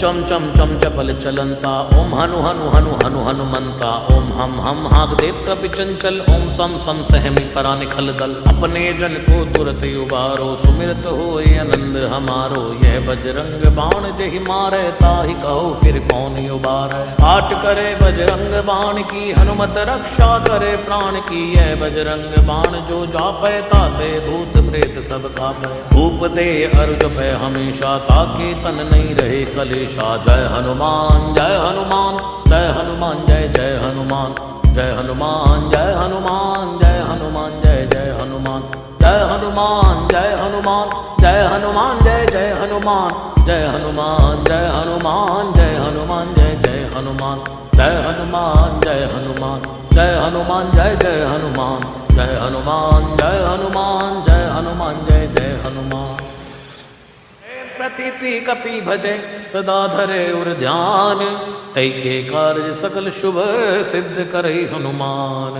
चम चम चम चपल चलंता ओम हनु हनु हनु हनु हनुमंता ओम हम हाग देव कपि चंचल ओम सम सम सहमि करा निखल दल अपने जन को तुरत उबारो सुमिरत होए आनंद हमारो यह बजरंग बाण जहि मारे ताहि कहो फिर कौन उबारे आट करे बजरंग बाण की हनुमत रक्षा करे प्राण की यह बजरंग बाण जो जापै ताते भूत प्रेत सब कापै भूप दे अर्घ पै हमेशा ताके तन नहीं रहे कलेश जय हनुमान जय हनुमान जय हनुमान जय जय हनुमान जय हनुमान जय हनुमान जय हनुमान जय जय हनुमान जय हनुमान जय हनुमान जय हनुमान जय जय हनुमान जय हनुमान जय हनुमान जय हनुमान जय जय हनुमान जय हनुमान जय हनुमान जय हनुमान जय जय हनुमान जय हनुमान जय हनुमान जय हनुमान जय जय हनुमान प्रतीति कपि भजे सदा धरे उर ध्यान तै के कार्य सकल शुभ सिद्ध करे हनुमान।